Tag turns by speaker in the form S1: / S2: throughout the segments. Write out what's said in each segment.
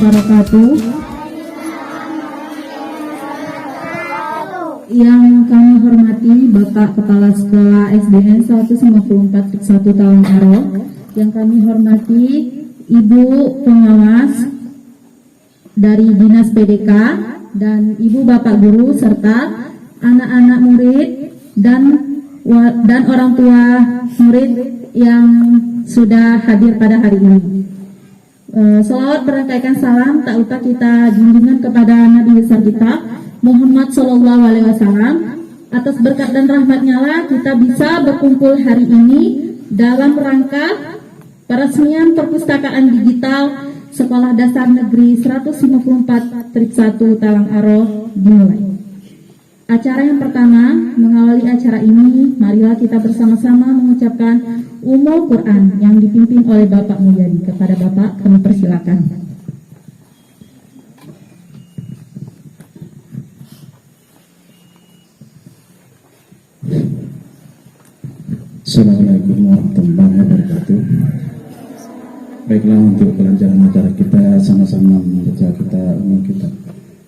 S1: wabarakatuh. Yang kami hormati Bapak Kepala Sekolah SDN 154 1 Talang Aro. Yang kami hormati Ibu Pengawas dari Dinas PDK dan Ibu Bapak Guru serta anak-anak murid dan orang tua murid yang sudah hadir pada hari ini. Salawat berangkaikan salam tak lupa kita junjungan kepada Nabi besar kita Muhammad Sallallahu Alaihi Wasallam. Atas berkat dan rahmatnya lah kita bisa berkumpul hari ini dalam rangka peresmian perpustakaan digital Sekolah Dasar Negeri 154 1 Talang Aro dimulai. Acara yang pertama, mengawali acara ini, marilah kita bersama-sama mengucapkan Ummul Quran yang dipimpin oleh Bapak Mulyadi. Kepada Bapak, kami persilakan.
S2: Assalamualaikum warahmatullahi wabarakatuh. Baiklah, untuk kelancaran acara kita sama-sama membaca Ummul Kitab.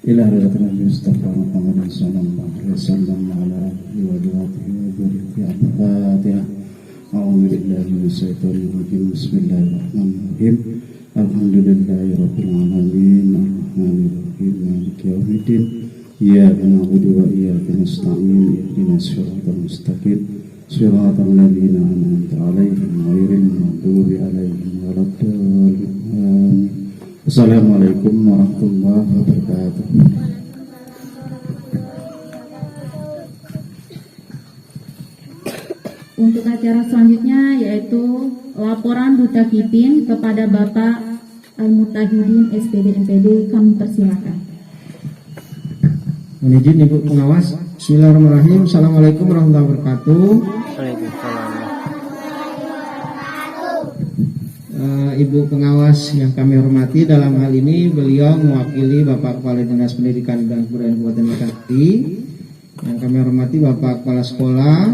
S2: Ila Rasulullah Mustafa Muhammad sallallahu alaihi wasallam ala alihi wa sahbihi al-Fatihah. A'udzu billahi minasyaitonir rajim. Bismillahirrahmanirrahim. Alhamdulillahi rabbil alamin. Arrahmanir rahim. Maliki yaumiddin. Iyyaka na'budu wa iyyaka nasta'in. Ihdinas siratal mustaqim. Siratal ladzina an'amta 'alaihim ghairil maghdubi 'alaihim waladdallin. Assalamualaikum warahmatullahi wabarakatuh.
S1: Untuk acara selanjutnya yaitu laporan Duta Kipin kepada Bapak Al-Mutahidin SPD MPD, kami persilakan.
S3: Mohon izin Ibu Pengawas. Bismillahirrahmanirrahim. Assalamualaikum warahmatullahi wabarakatuh. Ibu Pengawas yang kami hormati, dalam hal ini beliau mewakili Bapak Kepala Dinas Pendidikan dan Kebudayaan Kabupaten Bekasi. Yang kami hormati Bapak Kepala Sekolah,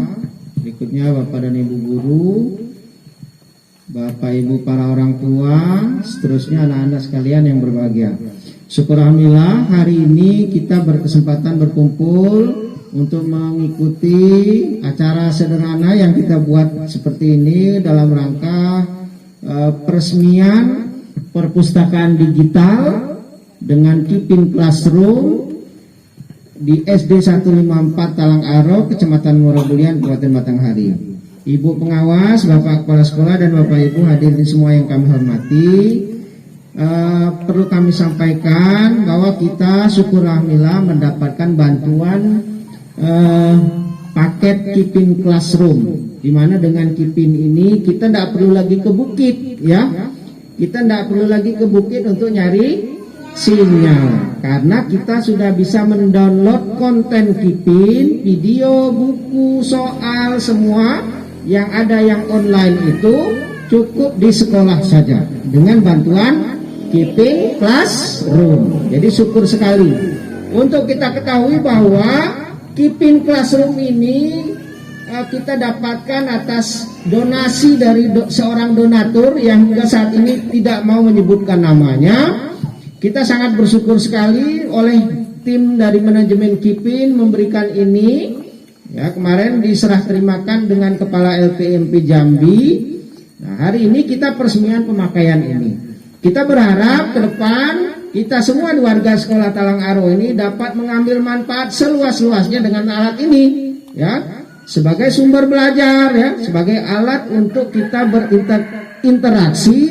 S3: berikutnya Bapak dan Ibu Guru, Bapak Ibu para orang tua, seterusnya anak-anak sekalian yang berbahagia. Syukur alhamdulillah, hari ini kita berkesempatan berkumpul untuk mengikuti acara sederhana yang kita buat seperti ini dalam rangka peresmian perpustakaan digital dengan Kipin Classroom di SD 154 Talang Aro, Kecamatan Muarabulian, Kabupaten Batanghari. Ibu Pengawas, Bapak Kepala Sekolah, dan Bapak Ibu hadirin semua yang kami hormati, perlu kami sampaikan bahwa kita syukur alhamdulillah mendapatkan bantuan paket Kipin Classroom, di mana dengan Kipin ini kita tidak perlu lagi ke bukit, ya. Kita tidak perlu lagi ke bukit untuk nyari sinyal, karena kita sudah bisa mendownload konten Kipin, video, buku, soal, semua yang ada yang online itu cukup di sekolah saja dengan bantuan Kipin Classroom. Jadi syukur sekali. Untuk kita ketahui bahwa Kipin Classroom ini kita dapatkan atas donasi dari seorang donatur yang hingga saat ini tidak mau menyebutkan namanya. Kita sangat bersyukur sekali oleh tim dari manajemen Kipin memberikan ini. Ya, kemarin diserah terimakan dengan Kepala LPMP Jambi. Nah, hari ini kita peresmian pemakaian ini. Kita berharap ke depan kita semua di warga sekolah Talang Aro ini dapat mengambil manfaat seluas-luasnya dengan alat ini, ya, sebagai sumber belajar, ya, sebagai alat untuk kita berinteraksi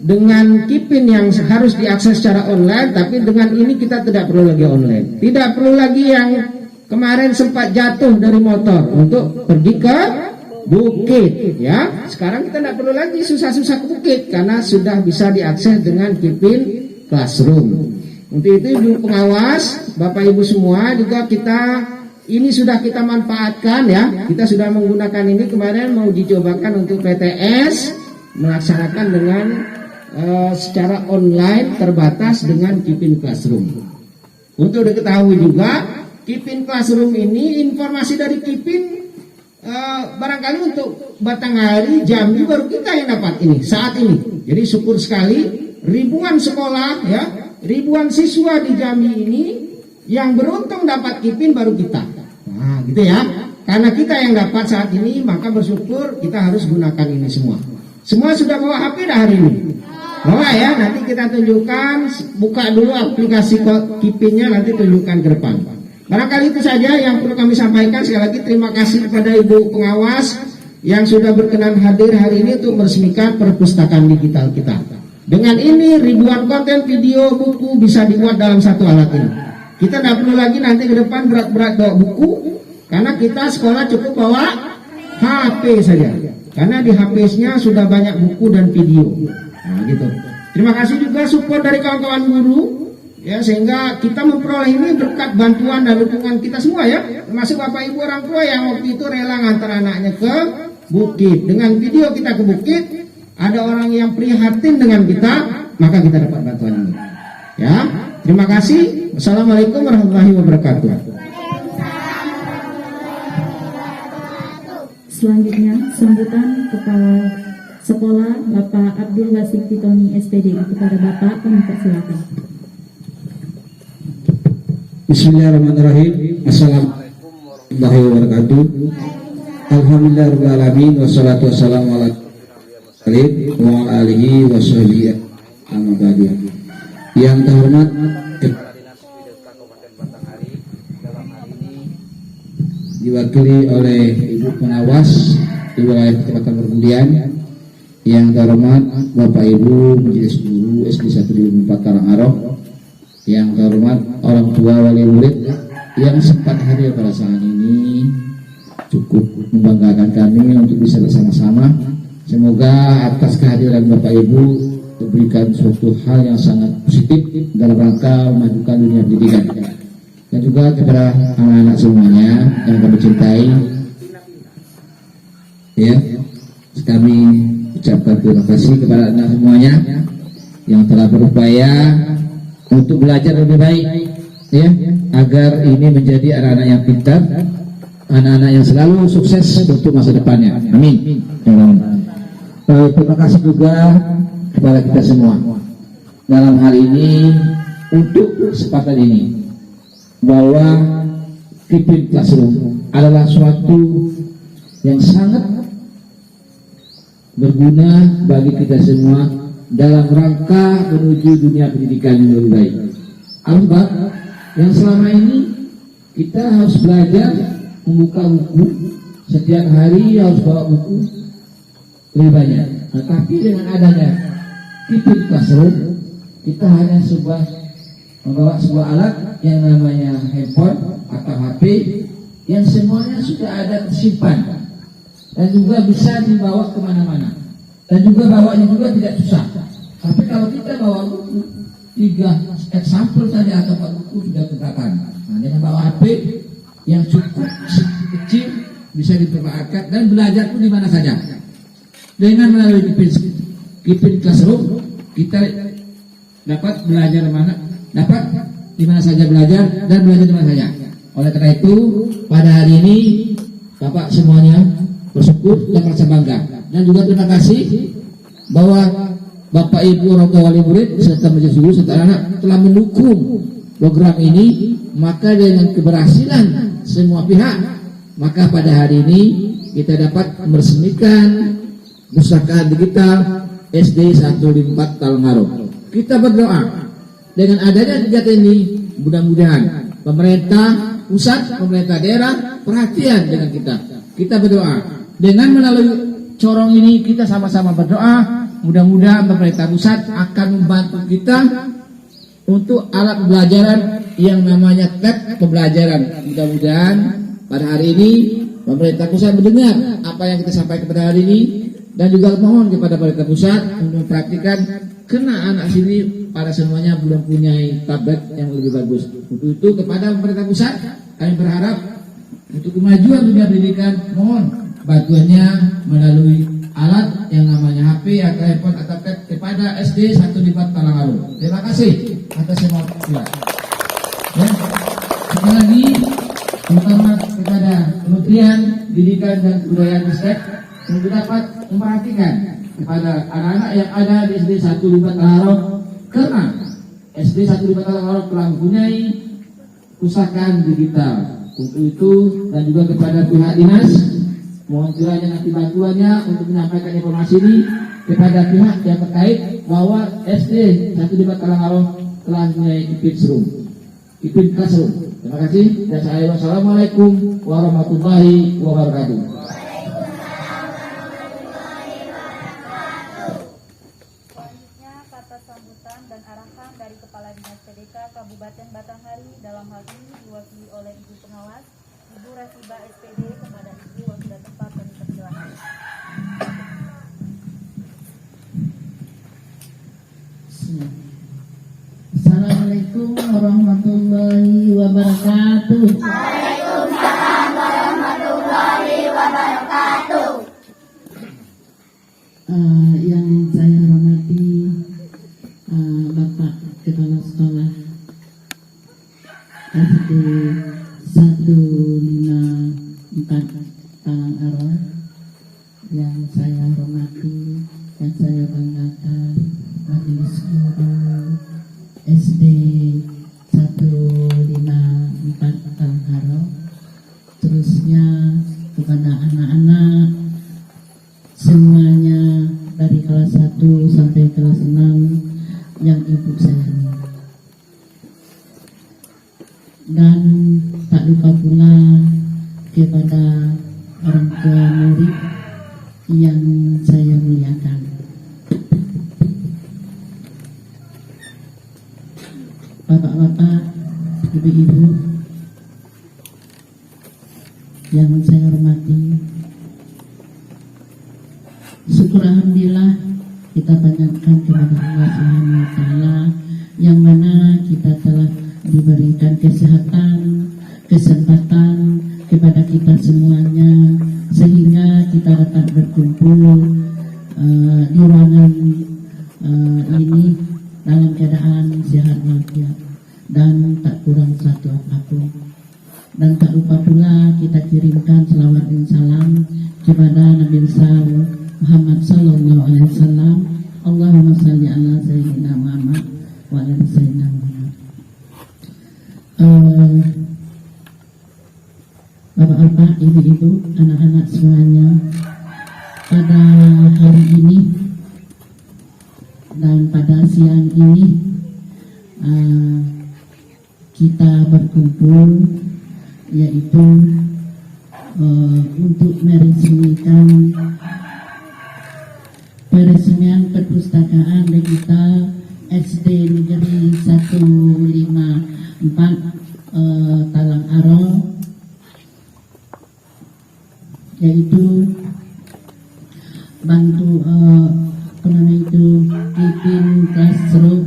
S3: dengan Kipin yang harus diakses secara online, tapi dengan ini kita tidak perlu lagi online, tidak perlu lagi yang kemarin sempat jatuh dari motor untuk pergi ke bukit, ya. Sekarang kita tidak perlu lagi susah-susah ke bukit karena sudah bisa diakses dengan Kipin Classroom. Untuk itu Ibu Pengawas, Bapak Ibu semua, juga ini sudah kita manfaatkan, ya. Kita sudah menggunakan ini, kemarin mau dicobakan untuk PTS, melaksanakan dengan secara online terbatas dengan Kipin Classroom. Untuk diketahui juga, Kipin Classroom ini informasi dari Kipin barangkali untuk Batanghari, Jambi baru kita yang dapat ini saat ini. Jadi syukur sekali ribuan sekolah, ya, ribuan siswa di Jambi ini yang beruntung dapat KIPIN baru kita. Nah, gitu ya. Karena kita yang dapat saat ini, maka bersyukur kita harus gunakan ini semua. Semua sudah bawa HP dah hari ini? Bawa ya, nanti kita tunjukkan, buka dulu aplikasi KIPIN-nya, nanti tunjukkan ke depan. Barangkali itu saja yang perlu kami sampaikan. Sekali lagi terima kasih kepada Ibu Pengawas yang sudah berkenan hadir hari ini untuk meresmikan perpustakaan digital kita. Dengan ini ribuan konten video, buku bisa dimuat dalam satu alat ini. Kita tidak perlu lagi nanti ke depan berat-berat bawa buku, karena kita sekolah cukup bawa HP saja. Karena di HP-nya sudah banyak buku dan video. Nah, gitu. Terima kasih juga support dari kawan-kawan guru, ya, sehingga kita memperoleh ini berkat bantuan dan dukungan kita semua ya, termasuk Bapak Ibu orang tua yang waktu itu rela ngantar anaknya ke bukit. Dengan video kita ke bukit, ada orang yang prihatin dengan kita, maka kita dapat bantuan ini. Ya, terima kasih. Wassalamualaikum warahmatullahi wabarakatuh.
S1: Selanjutnya, sambutan Kepala Sekolah Bapak Abdul Wasik Titoni SPD. Kepada Bapak, kami persilakan.
S2: Bismillahirrahmanirrahim. Assalamualaikum warahmatullahi wabarakatuh. Alhamdulillahirrahmanirrahim. Wassalatu wassalamu ala wa alihi wa sahbihi amma ba'du. Yang terhormat Kepala Dinas Pendidikan Kabupaten Batanghari, dalam hal ini diwakili oleh Ibu Pengawas di wilayah Kecamatan Perbudian. Yang terhormat Bapak Ibu Majelis Guru SD 154 Talangaroh. Yang terhormat orang tua wali murid yang sempat hadir pada saat ini, cukup membanggakan kami untuk bisa bersama-sama. Semoga atas kehadiran Bapak Ibu diberikan suatu hal yang sangat positif dalam rangka memajukan dunia pendidikan. Dan juga kepada anak-anak semuanya yang kami cintai, ya, kami ucapkan terima kasih kepada anak semuanya yang telah berupaya untuk belajar lebih baik, ya, agar ini menjadi anak-anak yang pintar, anak-anak yang selalu sukses untuk masa depannya. Amin. Terima kasih juga kepada kita semua dalam hal ini untuk kesempatan ini, bahwa KIPIN Classroom adalah suatu yang sangat berguna bagi kita semua dalam rangka menuju dunia pendidikan yang lebih baik. Sebab yang selama ini kita harus belajar membuka buku, setiap hari harus bawa buku lebih banyak. Nah, tapi dengan adanya KIPIN Classroom, kita hanya membawa sebuah alat yang namanya handphone atau HP yang semuanya sudah ada tersimpan dan juga bisa dibawa kemana-mana, dan juga bawanya juga tidak susah. Tapi kalau kita bawa buku 3 sampel saja atau 4 buku sudah ketakan. Nah, dengan bawa HP yang cukup kecil bisa dipermanfaatkan dan belajar pun di mana saja. Dengan melalui KIPIN Classroom kita dapat belajar di mana saja belajar dan belajar di mana saja. Oleh karena itu, pada hari ini Bapak semuanya bersyukur dan merasa bangga, dan juga terima kasih bahwa Bapak Ibu orang tua wali murid serta majelis guru serta anak telah mendukung program ini. Maka dengan keberhasilan semua pihak, maka pada hari ini kita dapat meresmikan Pustaka Digital SD 154 Talangaroh. Kita berdoa dengan adanya kegiatan ini, mudah-mudahan pemerintah pusat, pemerintah daerah perhatian dengan kita. Kita berdoa dengan melalui corong ini, kita sama-sama berdoa, mudah-mudahan pemerintah pusat akan membantu kita untuk alat pembelajaran yang namanya tab pembelajaran. Mudah-mudahan pada hari ini pemerintah pusat mendengar apa yang kita sampaikan pada hari ini, dan juga mohon kepada pemerintah pusat untuk memperhatikan, karena anak sini pada semuanya belum punya tablet yang lebih bagus. Untuk itu kepada pemerintah pusat kami berharap untuk kemajuan dunia pendidikan, mohon bantuannya melalui alat yang namanya HP atau handphone atau tablet kepada SD 154 Talangaroh. Terima kasih atas semua pihak. Dan sekali lagi terutama kepada Kementerian Pendidikan dan Kebudayaan Ristek untuk dapat memperhatikan kepada anak-anak yang ada di SD 154 Talangaroh, karena
S4: SD 1 Talang Aro telah mempunyai pusakaan digital. Untuk itu dan juga kepada pihak dinas, mohon kiranya nanti bantuannya untuk menyampaikan informasi ini kepada pihak yang terkait bahwa SD 1 Talang Aro telah mempunyai Ipin Classroom. Terima kasih. Dan saya wassalamualaikum warahmatullahi wabarakatuh.
S5: Selanjutnya kata sambutan dan arahan dari Kepala Dinas PDK Kabupaten Batanghari, dalam hal ini diwakili oleh Ibu Pengawas, Ibu Rasiba SPD, kepada Ibu Wakil Tempat dan persilakan.
S1: Assalamualaikum warahmatullahi wabarakatuh.
S6: Waalaikumsalam warahmatullahi wabarakatuh.
S1: Yang saya hormati Bapak Kepala Sekolah SD 154 Talang Aro, yang saya hormati, yang saya banggakan Majelis Guru SD 154 Talang Aro, terusnya kepada anak-anak semuanya dari kelas 1 sampai kelas 6 yang ibu sayangi. Dan tak lupa pula kepada orang tua murid yang saya muliakan. Bapak-bapak, ibu-ibu yang saya hormati, syukur alhamdulillah kita banyakkan kepada Allah Subhanahu wa taala yang mana kita telah diberikan kesehatan, kesempatan kepada kita semuanya sehingga kita dapat berkumpul di ruangan ini dalam keadaan sehat walafiat dan tak kurang satu apapun. Dan tak lupa pula kita kirimkan selawat dan salam kepada Nabi besar Muhammad sallallahu alaihi wasallam. Allahumma shalli ala sayyidina Muhammad wa ala sayyidina Muhammad. Bapak-bapak, ibu-ibu, anak-anak semuanya, pada hari ini dan pada siang ini kita berkumpul yaitu untuk meresmikan peresmian perpustakaan digital SD Negeri 154 Talang Aro, yaitu bantu Ipin Classroom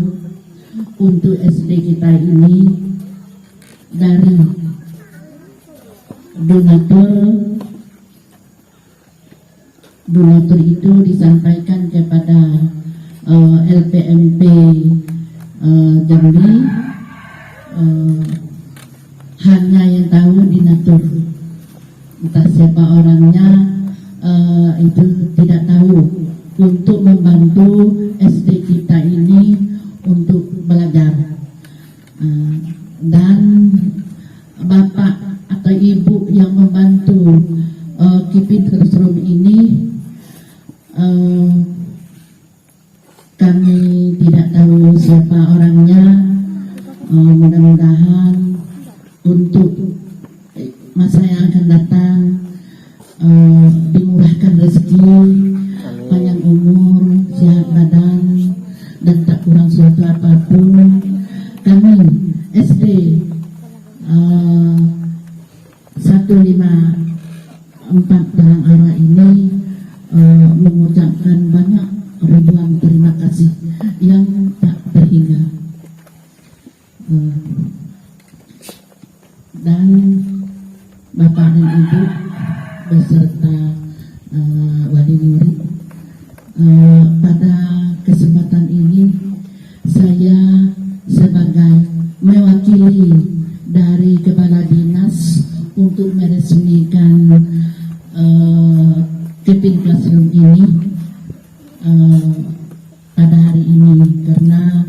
S1: untuk SD kita ini dari donatur itu disampaikan kepada LPMP Jambi. Hanya yang tahu donatur, entah siapa orangnya itu tidak tahu, untuk membantu SD kita ini untuk belajar. Dan bapak atau ibu yang membantu Ipin Classroom ini, kami tidak tahu siapa orangnya. Mudah-mudahan untuk masa yang akan datang dimurahkan rezeki, panjang umur, sehat badan, dan tak kurang suatu apapun. Kami SD 154 Talang Aro ini mengucapkan banyak ribuan terima kasih yang tak terhingga. Dan Bapak dan Ibu beserta wali murid, pada kesempatan ini saya sebagai mewakili dari Kepala Dinas untuk meresmikan Ipin Classroom ini pada hari ini, karena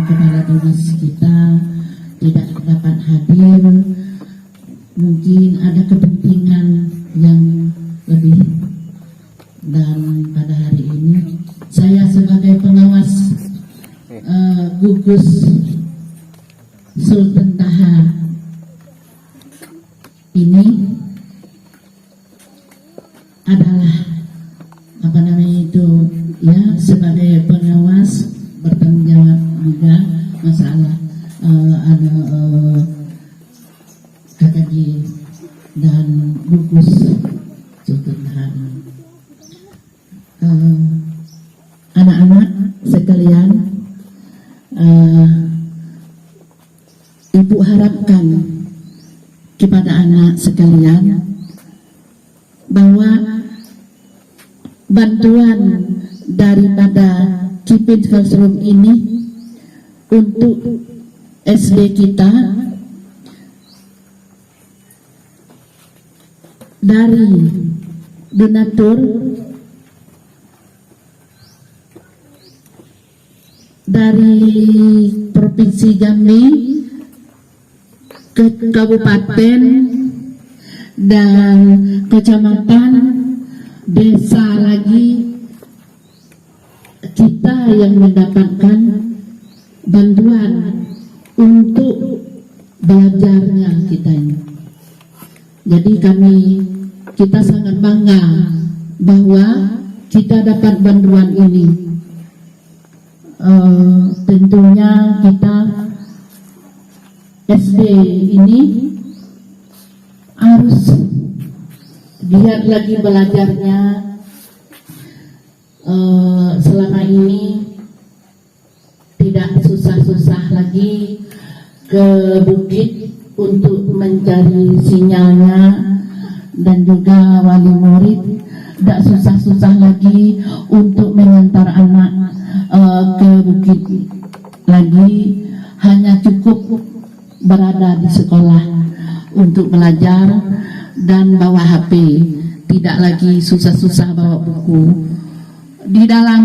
S1: Kepala
S7: dinas kita tidak dapat hadir, mungkin ada kepentingan yang lebih. Dan pada hari ini saya sebagai pengawas gugus Sultan Taha ini adalah ya sebagai pengawas bertanggung jawab juga masalah ada KKJ dan gugus Sultan Taha. Anak-anak sekalian, Ibu harapkan kepada anak sekalian bahwa bantuan daripada Kipin Classroom ini untuk SD kita dari donatur dari Provinsi Jambi ke kabupaten dan kecamatan, desa lagi kita yang mendapatkan bantuan untuk belajarnya kita ini. Jadi kita sangat bangga bahwa kita dapat bantuan ini. Tentunya kita SD ini harus giat lagi belajarnya. Selama ini tidak susah-susah lagi ke bukit untuk mencari sinyalnya, dan juga wali murid tidak susah-susah lagi untuk mengantar anak ke bukit lagi, hanya cukup berada di sekolah untuk belajar dan bawa HP, tidak lagi susah-susah bawa buku. Di dalam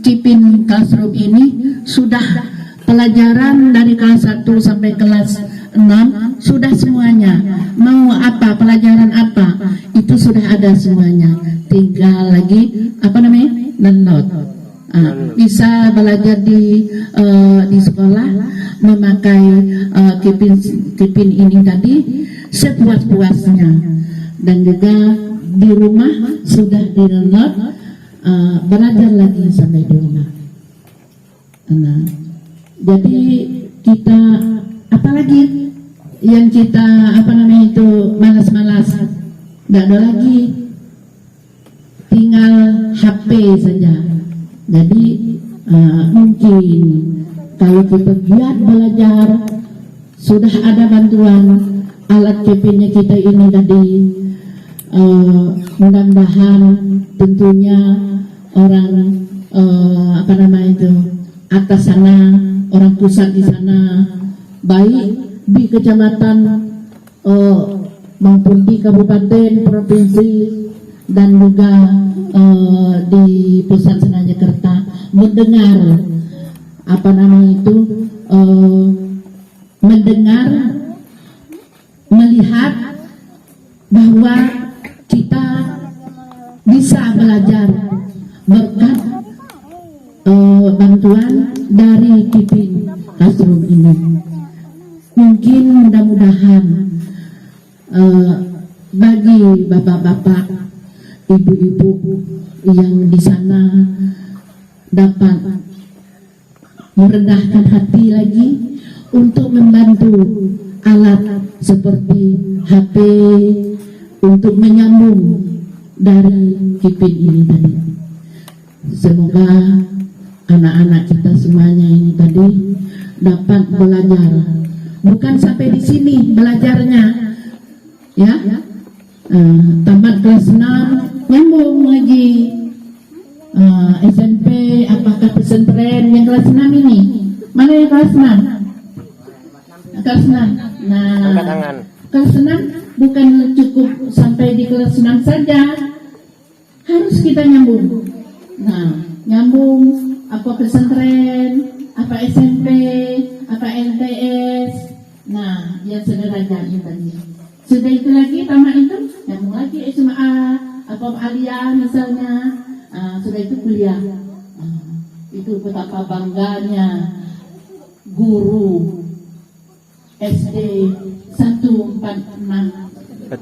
S7: Kipin Classroom ini sudah pelajaran dari kelas 1 sampai kelas 6 sudah semuanya. Mau apa, pelajaran apa, itu sudah ada semuanya. Tinggal lagi download. Bisa belajar di sekolah memakai Kipin ini tadi sepuas-puasnya, dan juga di rumah sudah di download, belajar lagi sampai di rumah. Nah, jadi kita apalagi yang kita malas-malas, tidak ada lagi, tinggal HP saja. Jadi mungkin kalau kita giat belajar, sudah ada bantuan alat Kipinnya kita ini tadi. Mudah-mudahan tentunya orang atas sana, orang pusat di sana, baik di kecamatan maupun di kabupaten, provinsi, dan juga di pusat sana Jakarta, mendengar melihat bahwa kita bisa belajar berkat bantuan dari Kipin Classroom ini. Mungkin mudah-mudahan bagi bapak-bapak, ibu-ibu yang di sana dapat merendahkan hati lagi untuk membantu alat seperti HP untuk menyambung dari Kipin ini tadi. Semoga anak-anak kita semuanya ini tadi dapat belajar, bukan sampai di sini belajarnya, ya. Tamat kelas 6 nyambung lagi SMP, apakah pesantren yang kelas 6 ini? Mana yang kelas 6? Kelas 6. Nah, kelas 6 bukan cukup sampai di kelas 6 saja, harus kita nyambung. Nah, nyambung apa pesantren, apa SMP, Pak LTS. Nah, yang sederhana ini tadi. Sudah itu lagi tamat itu, nyambung lagi SMA, apa aliyah misalnya. Sudah itu kuliah. Itu betapa bangganya guru SD 156 154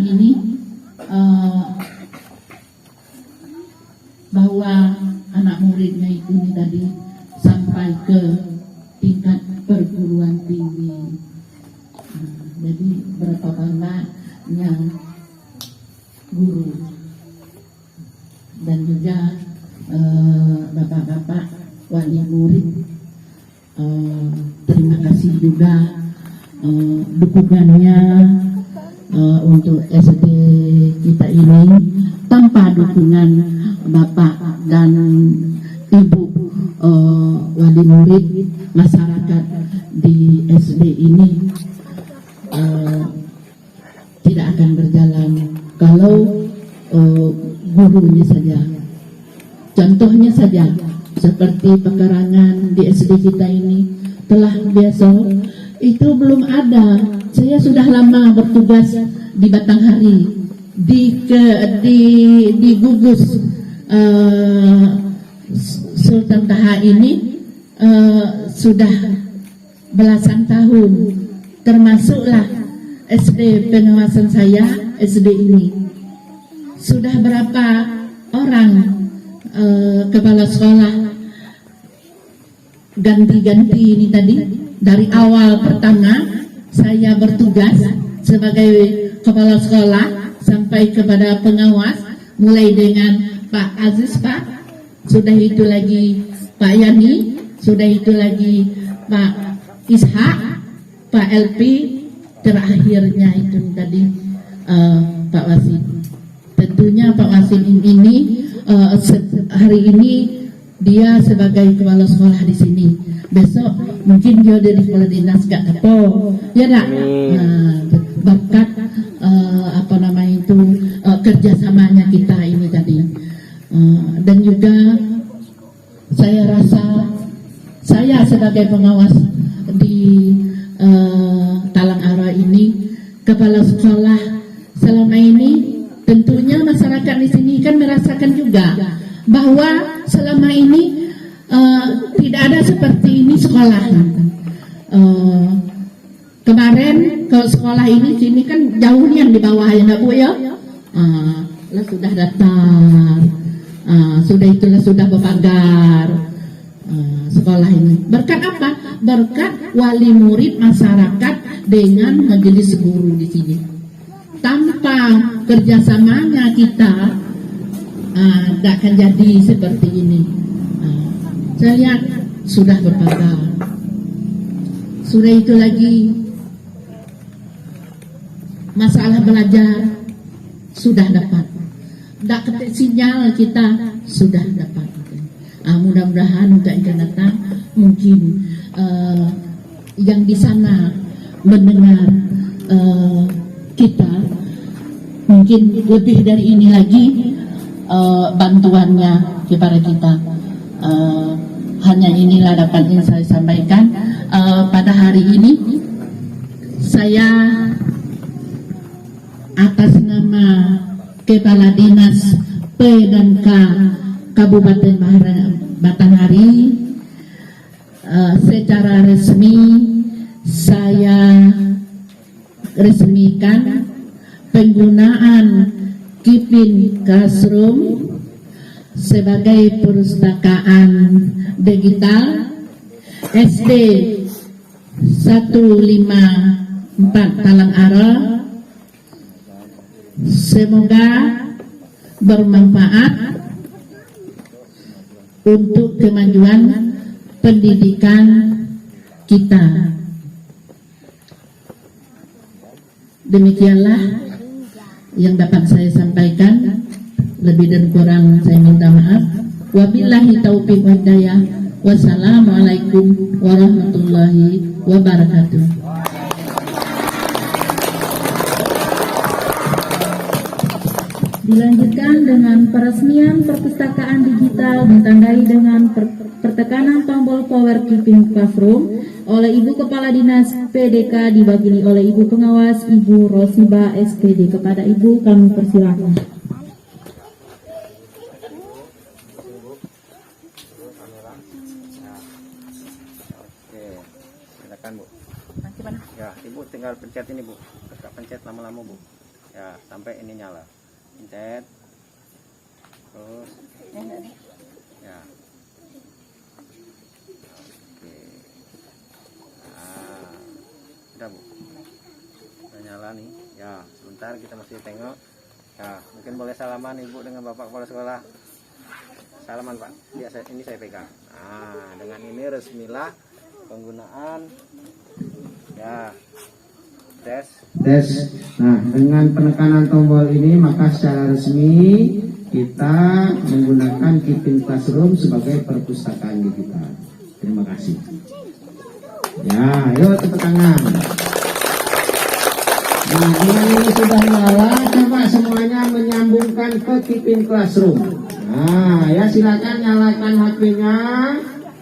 S7: ini bahwa anak muridnya itu tadi sampai ke tingkat perguruan tinggi. Jadi berapa banyaknya guru dan juga bapak-bapak wali murid, terima kasih juga dukungannya untuk SD kita ini. Tanpa dukungan bapak dan ibu wali murid, masyarakat di SD ini tidak akan berjalan kalau gurunya saja. Contohnya saja seperti pekarangan di SD kita ini telah biasa itu belum ada. Saya sudah lama bertugas di Batanghari, di gugus Sultan Taha ini sudah belasan tahun, termasuklah SD pengawasan saya, SD ini sudah berapa orang kepala sekolah ganti-ganti ini tadi. Dari awal pertama saya bertugas sebagai kepala sekolah sampai kepada pengawas, mulai dengan Pak Aziz, Pak, sudah itu lagi Pak Yani, sudah itu lagi Pak Ishak, Pak LP, terakhirnya itu tadi Pak Wasid. Tentunya Pak Wasid ini hari ini dia sebagai kepala sekolah di sini. Besok mungkin dia dari kepala dinas gak tahu, ya tak? Berkat apa namanya itu kerjasamanya kita ini tadi. Dan juga saya rasa saya sebagai pengawas di Talang Ara ini, kepala sekolah selama ini, tentunya masyarakat di sini kan merasakan juga bahwa selama ini tidak ada seperti ini sekolah. Kemarin ke sekolah ini sini kan jauh nih yang di bawah ya, Bu ya. Lah sudah datang, sudah itulah sudah berpagar sekolah ini. Berkat apa? Berkat wali murid masyarakat dengan majelis guru di sini. Tanpa kerjasamanya kita tidak akan jadi seperti ini. Saya lihat sudah berpagar. Sudah itu lagi masalah belajar sudah dapat. Tak ketik sinyal kita sudah dapat. Mudah-mudahan untuk yang akan datang mungkin yang di sana mendengar kita mungkin lebih dari ini lagi bantuannya kepada kita. Hanya inilah dapat yang saya sampaikan pada hari ini. Saya atas nama Kepala Dinas P dan K Kabupaten Batanghari secara resmi saya resmikan penggunaan Kipin Classroom sebagai perpustakaan digital SD 154 Talang Ara. Semoga bermanfaat untuk kemajuan pendidikan kita. Demikianlah yang dapat saya sampaikan. Lebih dan kurang saya minta maaf. Wabillahi taufiq wal hidayah. Wassalamualaikum warahmatullahi wabarakatuh.
S1: Dilanjutkan dengan peresmian perpustakaan digital ditandai dengan pertekanan tombol Power Keeping Classroom oleh Ibu Kepala Dinas PDK diwakili oleh Ibu Pengawas Ibu Rosiba SPD. Kepada Ibu kami persilakan.
S8: Oke, silakan Bu. Ya, Ibu tinggal pencet ini Bu. Pencet lama-lama Bu. Ya, sampai ini nyala. Pencet. Terus. Ya. Oke. Nah, udah Bu. Udah nyala nih. Ya, sebentar kita masih tengok. Ya, mungkin boleh salaman Ibu dengan Bapak Kepala Sekolah. Salaman Pak. Ya, ini saya pegang. Nah, dengan ini resmilah penggunaan. Ya. Tes.
S3: Nah, dengan penekanan tombol ini maka secara resmi kita menggunakan Keeping Classroom sebagai perpustakaan digital. Terima kasih. Ya, yuk tepuk tangan. Nah, dengan ini sudah nyala, coba semuanya menyambungkan ke Keeping Classroom. Nah, ya silakan nyalakan HP-nya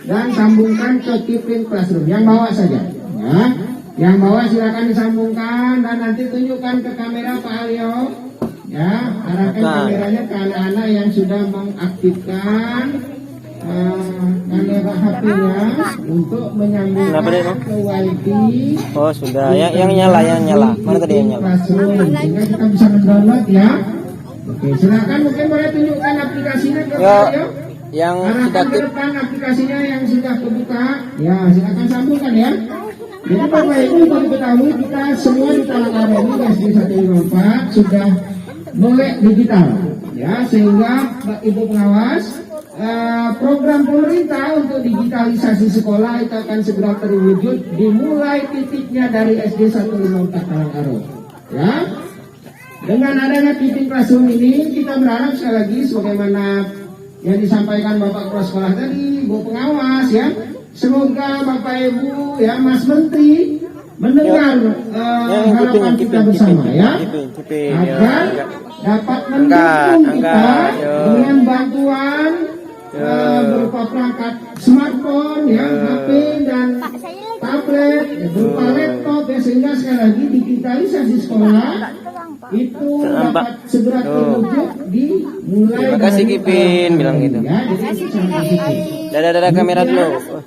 S3: dan sambungkan ke Keeping Classroom. Yang bawa saja, ya. Yang bawah silakan disambungkan dan nanti tunjukkan ke kamera Pak Alio, ya, arahkan kameranya ke anak-anak yang sudah mengaktifkan kamera HP-nya untuk menyambungkan ke WiFi.
S8: Oh, sudah. Yang nyala. Mana tadi yang nyala?
S3: Sehingga kita bisa mendownload ya. Oke, silakan mungkin boleh tunjukkan aplikasinya ke Pak Alio.
S8: Yang
S3: arahkan
S8: sudah
S3: ke depan aplikasinya yang sudah kebuka. Ya, silakan sambungkan ya. Jadi Bapak Ibu perlu ketahui kita semua di Talangaro ini SD 154 sudah melek digital, ya, sehingga Ibu Pengawas program pemerintah untuk digitalisasi sekolah itu akan segera terwujud dimulai titiknya dari SD 154 Talangaro, ya. Dengan adanya Keeping Classroom ini kita berharap sekali lagi sebagaimana yang disampaikan Bapak Kepala Sekolah tadi, Bu Pengawas, ya. Semoga Bapak Ibu, ya, Mas Menteri mendengar harapan kita bersama, ya, agar dapat mendukung kita dengan bantuan berupa perangkat smartphone, ya, HP dan tablet, ya, berupa laptop, ya, sehingga sekali lagi digitalisasi sekolah itu dapat segera terwujud dimulai.
S8: Terima kasih Kipin bilang gitu.
S3: Ya, jadi
S8: Dadah kamera dulu.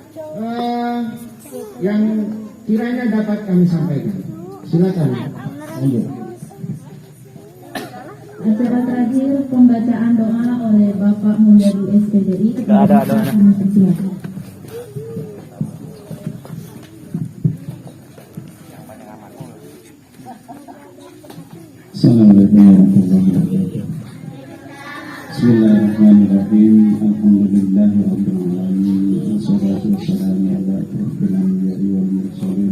S3: Yang kiranya dapat kami sampaikan. Silakan. Lanjut.
S1: Acara terakhir pembacaan doa oleh Bapak Mulyadi SPDI.
S8: Ada.
S1: Kami persilakan.
S2: Assalamualaikum warahmatullahi wabarakatuh. Bismillahirrahmanirrahim. Alhamdulillahirabbil alamin. Wassalatu wassalamu ala asyrofil anbiya'i wal mursalin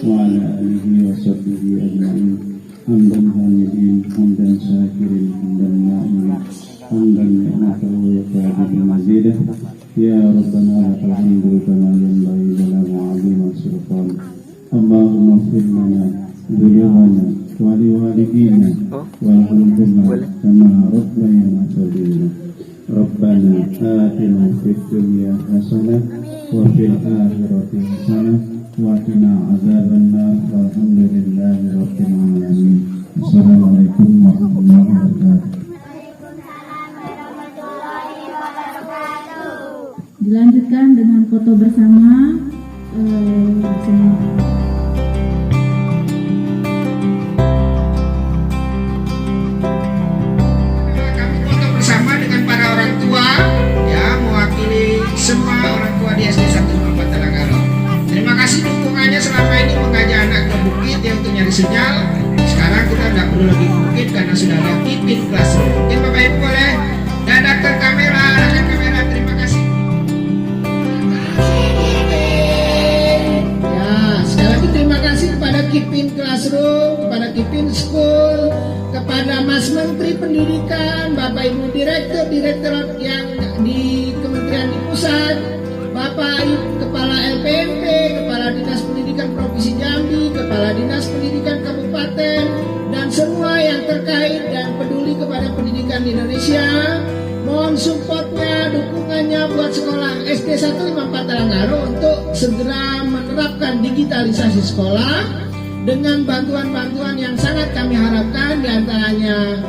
S2: wa ala alihi wa sahbihi ajma'in. Hamdan hamidin, hamdan syakirin, hamdan na'imin, hamdan ni'matan wa yakadibu mazidah. Ya Rabbana lakal hamdu kama yanbaghi jalali wa'azimi sultan. Allahumma ighfir lana dhunubana waliwalidina walhamdulillah kama rabbayana saghira. Rabbana atina fid dunya hasanah wa fil akhirati hasanah wa qina adzabannar. Walhamdulillahi rabbil alamin. Assalamualaikum warahmatullahi wabarakatuh.
S1: Dilanjutkan dengan foto bersama.
S3: Semua orang tua di SD 154 Talangaro. Terima kasih dukungannya selama ini mengajak anak ke bukit ya untuk nyari sinyal. Sekarang kita tidak perlu lagi ke bukit karena sudah ada Keeping Classroom. Mungkin Bapak Ibu boleh dadah ke kamera, terima kasih. Ya, sekali lagi terima kasih kepada Keeping Classroom, kepada Keeping School, kepada Mas Menteri Pendidikan, Bapak Ibu Direktur yang di Kementerian di Pusat, Bapak Kepala LPMP, Kepala Dinas Pendidikan Provinsi Jambi, Kepala Dinas Pendidikan Kabupaten, dan semua yang terkait dan peduli kepada pendidikan pendidikan di Indonesia. Mohon supportnya, dukungannya buat sekolah SD 154 Talangaro untuk segera menerapkan digitalisasi sekolah dengan bantuan-bantuan yang sangat kami harapkan, diantaranya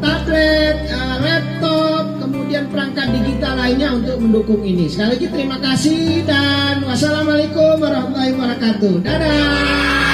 S3: tablet, laptop, kemudian perangkat digital lainnya untuk mendukung ini. Sekali lagi terima kasih dan wassalamualaikum warahmatullahi wabarakatuh. Dadah.